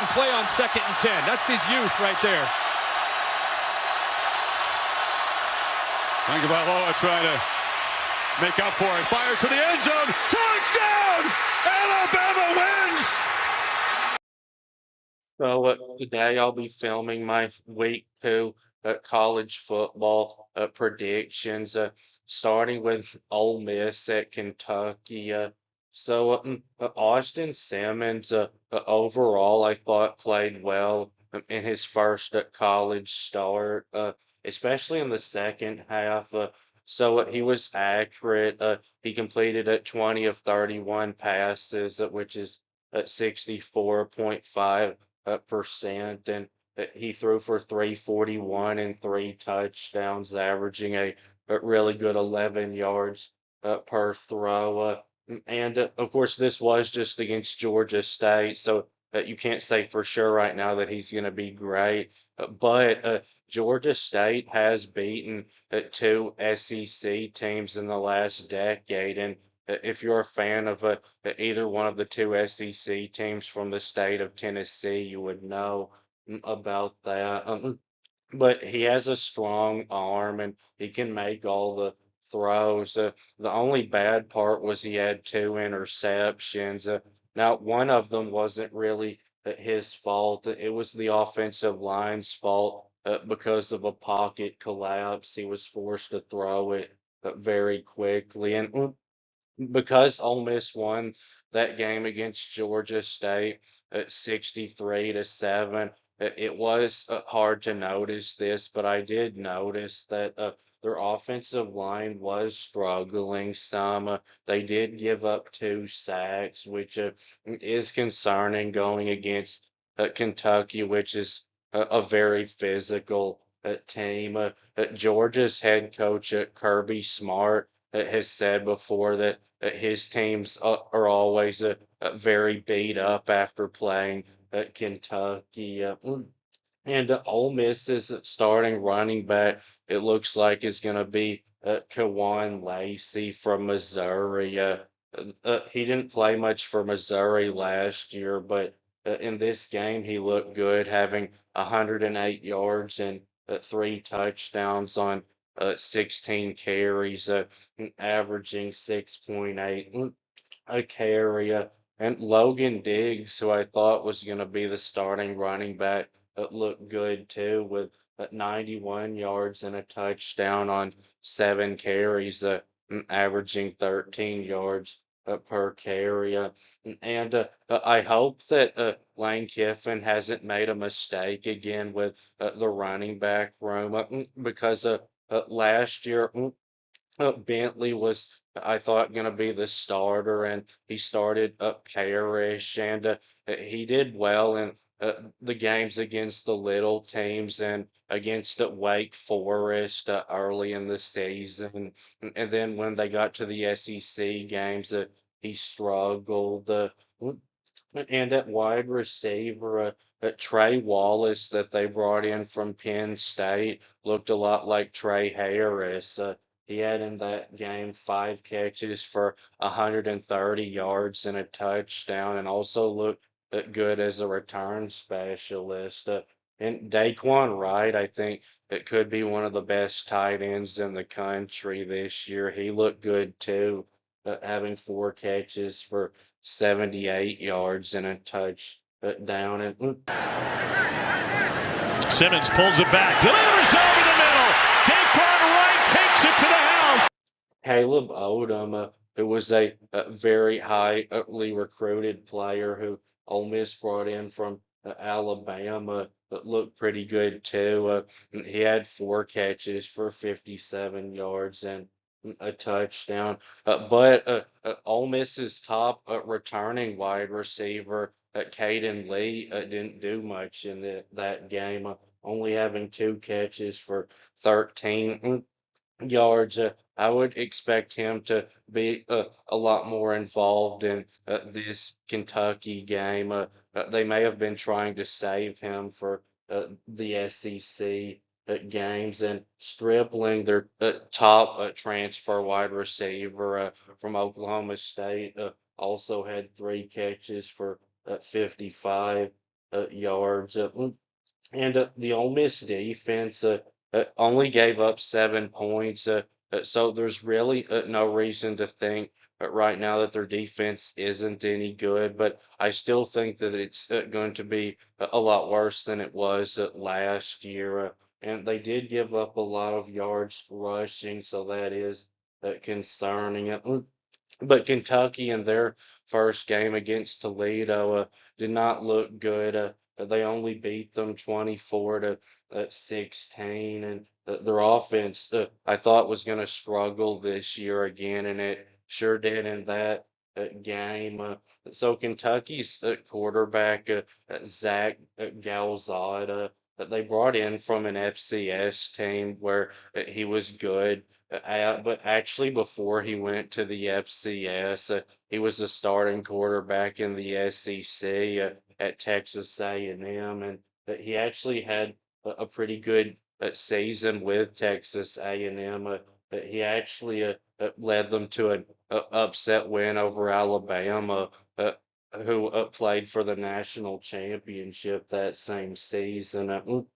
and play on 2nd and 10. That's his youth right there. Tagovailoa trying to make up for it. Fires to the end zone. Touchdown! Alabama wins! So today I'll be filming my week 2 college football predictions, starting with Ole Miss at Kentucky. Austin Simmons, overall, I thought played well in his first college start, especially in the second half. He was accurate. He completed 20 of 31 passes, which is at 64.5%, and he threw for 341 and 3 touchdowns, averaging a really good 11 yards per throw. Of course, this was just against Georgia State, so you can't say for sure right now that he's going to be great. But Georgia State has beaten 2 SEC teams in the last decade, and if you're a fan of either one of the 2 SEC teams from the state of Tennessee, you would know about that. But he has a strong arm and he can make all the throws. The only bad part was he had 2 interceptions. Now, one of them wasn't really his fault. It was the offensive line's fault because of a pocket collapse. He was forced to throw it very quickly. And because Ole Miss won that game against Georgia State at 63-7. It was hard to notice this, but I did notice that their offensive line was struggling some. They did give up 2 sacks, which is concerning going against Kentucky, which is a very physical team. Georgia's head coach, Kirby Smart, has said before that his teams are always very beat up after playing Kentucky. And Ole Miss's starting running back, it looks like, is going to be Kawan Lacey from Missouri. He didn't play much for Missouri last year, but in this game he looked good, having 108 yards and 3 touchdowns on 16 carries, averaging 6.8 a carry. And Logan Diggs, who I thought was going to be the starting running back, looked good too, with 91 yards and a touchdown on 7 carries, averaging 13 yards per carry. I hope that Lane Kiffin hasn't made a mistake again with the running back room, because last year Bentley was, I thought, going to be the starter, and he started up Parrish, and he did well in the games against the little teams and against Wake Forest early in the season. And then when they got to the SEC games, he struggled. And at wide receiver, Trey Wallace that they brought in from Penn State looked a lot like Trey Harris. He had in that game 5 catches for 130 yards and a touchdown, and also looked good as a return specialist. And Daquan Wright, I think it could be one of the best tight ends in the country this year. He looked good too, having 4 catches for 78 yards and a touchdown. And Simmons pulls it back, delivers over the middle. Daquan Wright takes it to the house. Caleb Odom, who was a very highly recruited player who Ole Miss brought in from Alabama, looked pretty good too. He had 4 catches for 57 yards and a touchdown. But Ole Miss's top returning wide receiver, Caden Lee, didn't do much in that game, only having 2 catches for 13 yards. I would expect him to be a lot more involved in this Kentucky game. They may have been trying to save him for the SEC games. And Stripling, their top transfer wide receiver from Oklahoma State, also had 3 catches for 55 yards. And the Ole Miss defense only gave up 7 points. So there's really no reason to think right now that their defense isn't any good. But I still think that it's going to be a lot worse than it was last year. And they did give up a lot of yards rushing, so that is concerning. But Kentucky in their first game against Toledo did not look good. They only beat them 24 to 16, and their offense I thought was going to struggle this year again, and it sure did in that game. So Kentucky's quarterback Zach Galzada that they brought in from an FCS team where he was good. But actually, before he went to the FCS, he was a starting quarterback in the SEC at Texas A&M, and he actually had a pretty good season with Texas A&M. He actually led them to an upset win over Alabama, who played for the national championship that same season.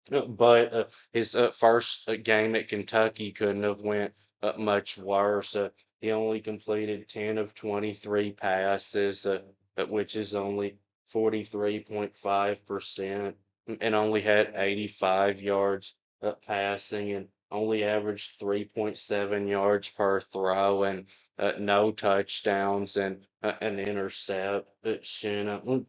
But his first game at Kentucky couldn't have went much worse. He only completed 10 of 23 passes, which is only 43.5%, and only had 85 yards passing and only averaged 3.7 yards per throw and no touchdowns and an interception.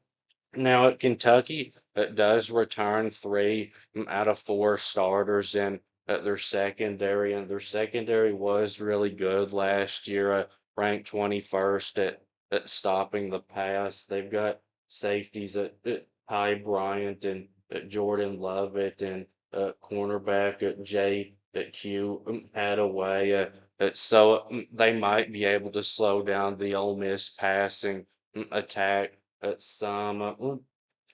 Now at Kentucky, it does return three out of four starters in their secondary, and their secondary was really good last year, ranked 21st at stopping the pass. They've got safeties at Ty Bryant and Jordan Lovett and cornerback at Q Hadaway. So they might be able to slow down the Ole Miss passing attack some.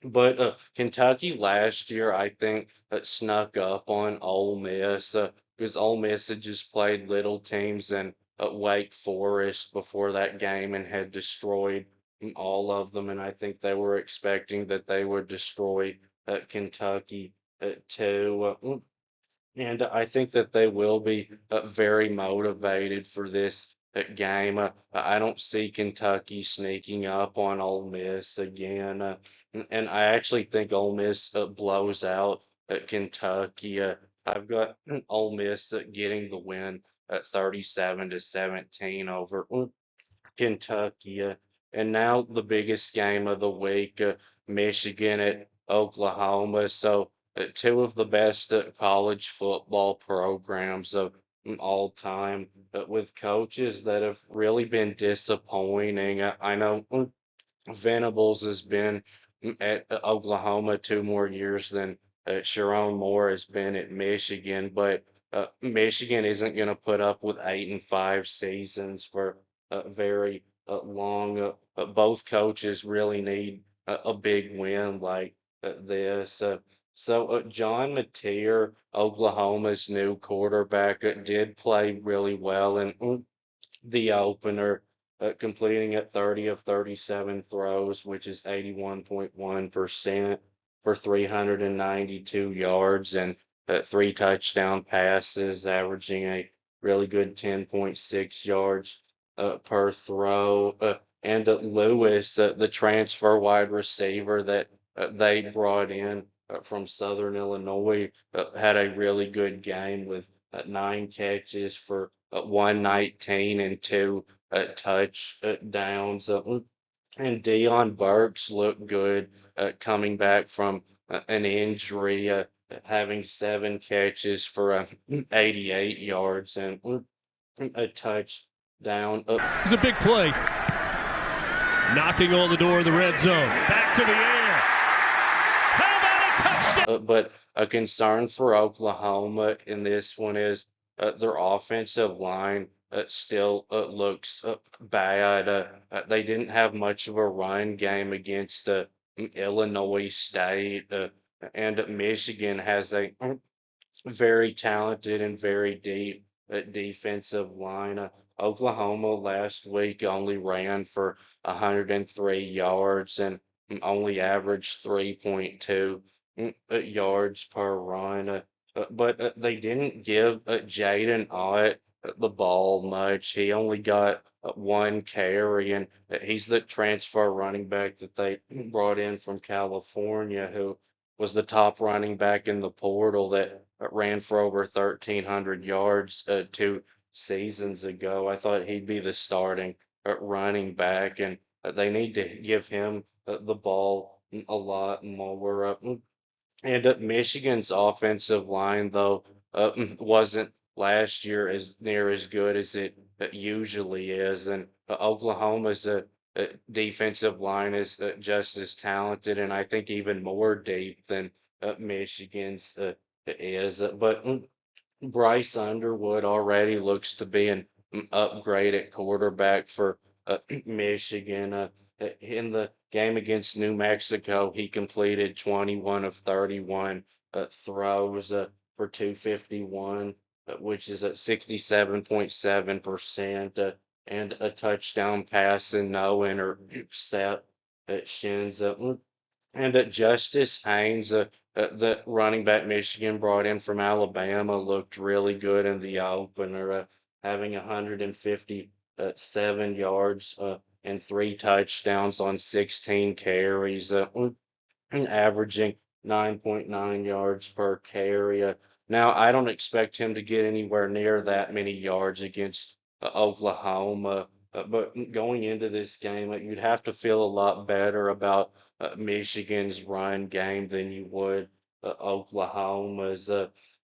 But Kentucky last year, I think, snuck up on Ole Miss because Ole Miss had just played little teams and Wake Forest before that game and had destroyed all of them. And I think they were expecting that they would destroy Kentucky too. And I think that they will be very motivated for this game. I don't see Kentucky sneaking up on Ole Miss again. And I actually think Ole Miss blows out Kentucky. I've got Ole Miss getting the win at 37 to 17 over Kentucky. And now the biggest game of the week, Michigan at Oklahoma. So two of the best college football programs of all time, with coaches that have really been disappointing. I know Venables has been at Oklahoma 2 more years than Sharon Moore has been at Michigan, but Michigan isn't going to put up with 8-5 seasons for very long. Both coaches really need a big win like this. So John Mateer, Oklahoma's new quarterback, did play really well in the opener, completing at 30 of 37 throws, which is 81.1% for 392 yards and three touchdown passes, averaging a really good 10.6 yards per throw. And Lewis, the transfer wide receiver that they brought in from Southern Illinois, had a really good game with 9 catches for 119 and two touchdowns. And Dion Burks looked good coming back from an injury, having 7 catches for 88 yards and a touchdown. It's a big play. Knocking on the door of the red zone. Back to the air. How about a touchdown? But a concern for Oklahoma in this one is their offensive line still looks bad. They didn't have much of a run game against Illinois State, and Michigan has a very talented and very deep defensive line. Oklahoma last week only ran for 103 yards, and only averaged 3.2 yards per run. But they didn't give Jaden Ott the ball much. He only got one carry, and he's the transfer running back that they brought in from California, who was the top running back in the portal that ran for over 1,300 yards 2 seasons ago. I thought he'd be the starting running back, and they need to give him the ball a lot more. And Michigan's offensive line, though, wasn't last year as near as good as it usually is. And Oklahoma's defensive line is just as talented, and I think even more deep than Michigan's is. But Bryce Underwood already looks to be an upgrade at quarterback for Michigan. In the game against New Mexico, he completed 21 of 31 throws for 251, which is at 67.7%, and a touchdown pass and no interceptions. And Justice Haynes, the running back Michigan brought in from Alabama, looked really good in the opener, having 157 yards and 3 touchdowns on 16 carries, averaging 9.9 yards per carry. Now, I don't expect him to get anywhere near that many yards against Oklahoma, but going into this game, you'd have to feel a lot better about Michigan's run game than you would Oklahoma's.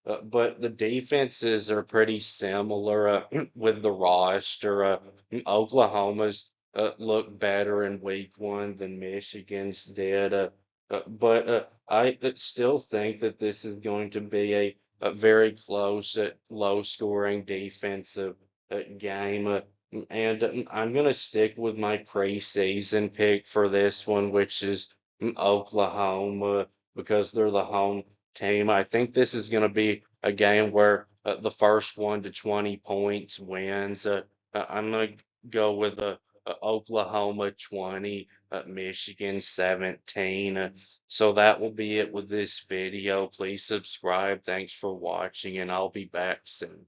But the defenses are pretty similar with the roster. Oklahoma's looked better in week one than Michigan's did. But I still think that this is going to be a very close, low-scoring defensive game. And I'm going to stick with my preseason pick for this one, which is Oklahoma, because they're the home team. I think this is going to be a game where the first 1 to 20 points wins. I'm going to go with Oklahoma 20, Michigan 17. So that will be it with this video. Please subscribe. Thanks for watching, and I'll be back soon.